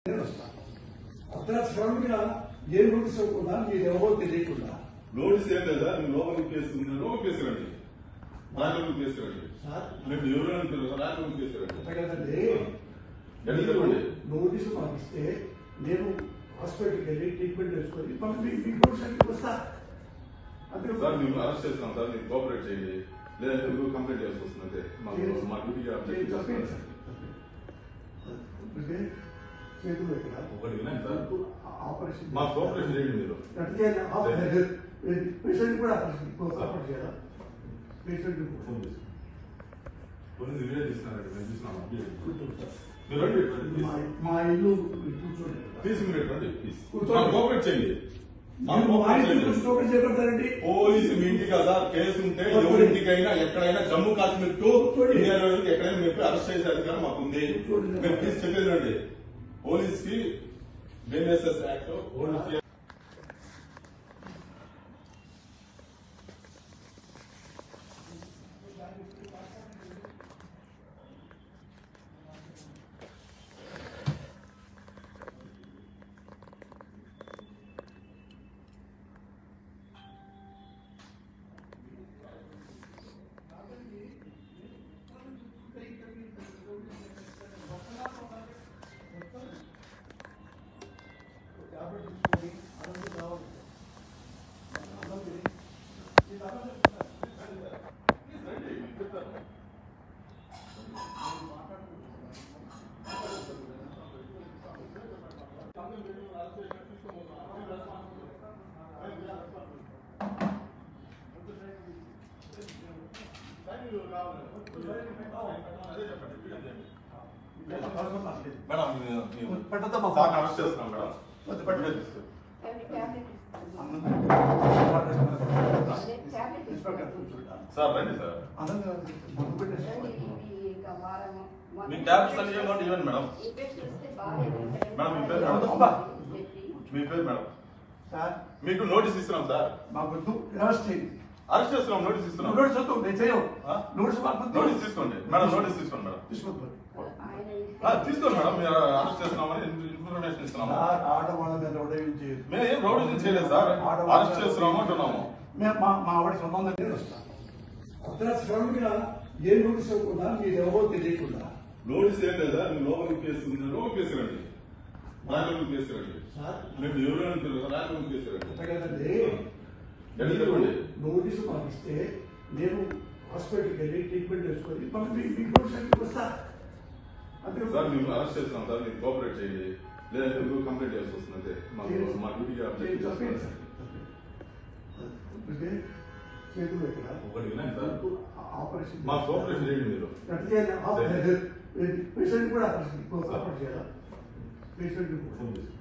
అతను సడన్గా ఏ నోటీస్ ఇవ్వకుండా మీరెవరో తెలియకుండా నోటీస్ ఏం లేదా నేను లోపలికి కేసుకుంటే లోపలికి కేసుకురండి రాజలోకి కేసుకురండి మేము ఎవరైనా రాజలోకి కేసుకురండి నోటీసు పంపిస్తే నేను హాస్పిటల్కి వెళ్ళి ట్రీట్మెంట్ చేసుకొని మీకు వస్తా అంతే సార్ మేము అరెస్ట్ చేస్తున్నాం సార్ మీరు కోఆపరేట్ చేయండి లేదంటే మీరు కంప్లైంట్ చేయాల్సి వస్తుంది అంతే మా డ్యూటీకి చేతులు ఎక్కడ ఒకటి వినండి సార్ ఆపరేషన్ మా కోఆపరేషన్ చేయండి మీరు పేషెంట్ కూడా ఆపరేషన్ కోఆపరేట్ చేయాలా పేషెంట్ ఫోన్ చేసి కొన్ని వీడియో తీస్తున్నారండి మేము చూస్తున్నాం మీరు రండి మా ఇల్లు కూర్చోండి తీసి మీరు రండి ప్లీజ్ కోఆపరేట్ చేయండి పోలీసు మీ ఇంటి కదా కేసు ఉంటే ఎవరింటికైనా ఎక్కడైనా జమ్మూ కాశ్మీర్ టు ఇండియాలో ఎక్కడైనా మీరు అరెస్ట్ చేసే అధికారం మాకు ఉంది మేము ప్లీజ్ చెప్పేది రండి పోలీస్ కి బిఎన్ఎస్ఎస్ యాక్ట్ సార్ రండి సార్ మీ ట్యాబ్లెట్స్ అన్ని ఇవ్వండి మేడం మీ పేరు మేడం మీకు నోటీస్ ఇస్తున్నాం సార్ అరెస్ట్ చేస్తున్నాం నోటీస్ ఇస్తున్నాం నోటీస్ తీసుకోండి మేడం నోటీస్ తీసుకోండి మేడం తీసుకోండి మేడం మీరు అరెస్ట్ చేస్తున్నామని ఇన్ఫర్మేషన్ ఇస్తున్నాము మేము ఏం రౌడీ చేయలేదు సార్ అరెస్ట్ చేస్తున్నాము అంటున్నాము మా ఆవిడ సంబంధం అతను సడన్గా ఏ నోటీస్ ఇవ్వకుండా మీరెవరో తెలియకుండా నోటీస్ ఏం లేదా మేము లోపలికి కేసుకుంటే లోపలికి కేసుకురండి రాజలోకి కేసుకురండి మేము ఎవరైనా రాజలోకి కేసుకురండి నోటీసు పంపిస్తే నేను హాస్పిటల్కి వెళ్ళి ట్రీట్మెంట్ చేసుకొని మీకు వస్తా అంతే సార్ మేము అరెస్ట్ చేస్తున్నాం సార్ మీరు కోఆపరేట్ చేయండి లేదంటే మీరు కంప్లైంట్ చేయాల్సి వస్తుంది అంతే మా డ్యూటీకి చేతులు ఎక్కడ ఒకటి వినండి సార్ ఆపరేషన్ మా కోఆపరేషన్ చేయండి మీరు పేషెంట్ కూడా ఆపరేషన్ కోఆపరేట్ చేయాలా పేషెంట్ ఫోన్ చేసి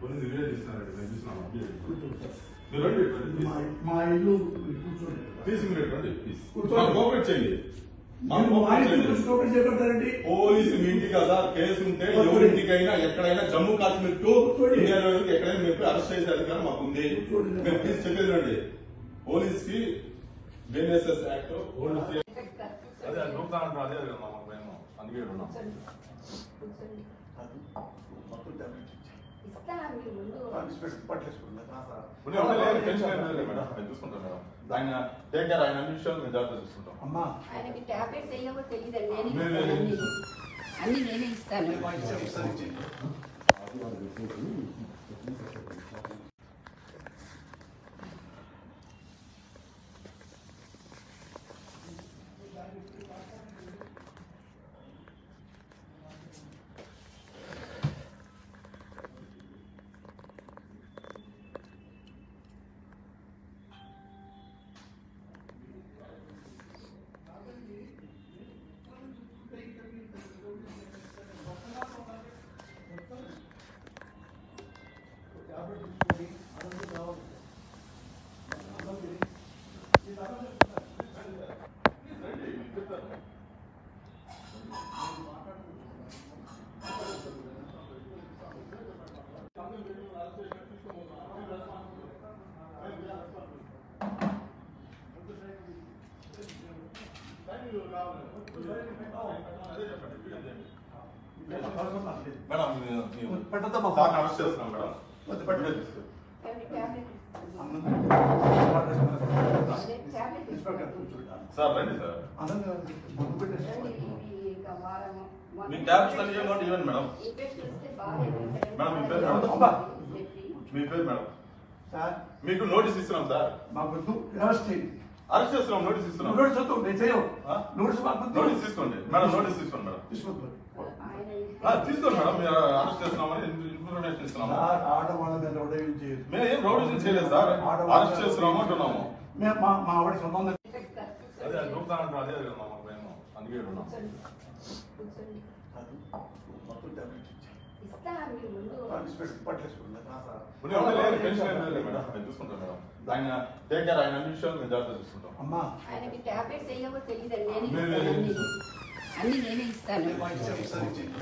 కొన్ని వీడియో తీస్తున్నారండి మేము చూస్తున్నాం మీరు రండి మా ఇల్లు కూర్చోండి తీసి మీరు రండి ప్లీజ్ కోఆపరేట్ చేయండి పోలీసు మీ ఇంటి కదా కేసు ఉంటే ఎవరింటికైనా ఎక్కడైనా జమ్మూ కాశ్మీర్ టు ఇండియాలో ఎక్కడైనా మీరు అరెస్ట్ చేసే అధికారం మాకు ఉంది మేము ప్లీజ్ చెప్పేది రండి పోలీస్ కి బిఎన్ఎస్ఎస్ యాక్ట్ అదే అడుగుతానంటారు అదే మాకు మేము అందుకే ఉన్నాం చూసుకుంటాం మేడం ఆయన టేక్ కేర్ ఆయన అన్ని విషయాలు మేము జాగ్రత్త చూసుకుంటాం అమ్మా ఆయనకి టాబ్లెట్స్ అయ్యావో తెలియదండి అన్ని నేనే ఇస్తాను అవసరం నాకు లేదు. మేడం పెట్టద్దమ్మా. సార్ని అరెస్ట్ చేస్తున్నాం మేడం. వద్దు, పెట్టు. వీడియో తీసుకో. టాబ్లెట్ అన్నం టాబ్లెట్ ఇన్స్పెక్టర్ కూర్చోండి. సార్ రండి సార్. అన్నం ముందు పెట్టేసుకోండి. ఇంకా వారము మీ ట్యాబ్లెట్స్ అన్ని ఇవ్వండి ఇవ్వండి మేడం. ఇన్ఫెక్షన్ వస్తే బాగా మేడం, మీ పేరు మేడం. అబ్బా. మీ పేరు మేడం. సార్ మీకు నోటీస్ ఇస్తున్నాం సార్. మాకు వద్దు, అరెస్ట్ చేయండి. అరెస్ట్ చేస్తున్నాం, నోటీస్ ఇస్తున్నాం. నోటీస్ వద్దు, నేను చేయను. ఆ? నోటీస్ మాకు వద్దు. నోటీస్ తీసుకోండి మేడం, నోటీస్ తీసుకోండి మేడం. తీసుకోవద్దు. తీసుకోండి మేడం, మీరు అరెస్ట్ చేస్తున్నామని ఇన్ఫర్మేషన్ ఇస్తున్నాము. సార్ ఆడవాళ్ళ మీద రౌడీలు చేయదు. మేము ఏం రౌడీజం చేయలేదు సార్, అరెస్ట్ చేస్తున్నాము అంటున్నాము. మేము మా ఆవిడ సంబంధం అదే దొరుకుతా అంటారు, అదే కదా మాకు భయం. అందుకే ఉన్నాం. మొత్తం టాబ్లెట్ ఇచ్చాను. ఇస్తా మీరు ముందు పట్టేసుకుంటా సార్. లేదు, టెన్షన్ ఏం లేదు మేడం, నేను చూసుకుంటాను మేడం. ఆయన టేక్ కేర్, ఆయన అన్ని విషయాలు మేము జాగ్రత్త చూసుకుంటాం. అమ్మా ఆయనకి టాబ్లెట్స్ వేయవో తెలియదండి, నేనే లేదు, ఇస్తాను లేదు. అన్ని నేనే ఇస్తాను. ఒకసారి ఇచ్చేయండి.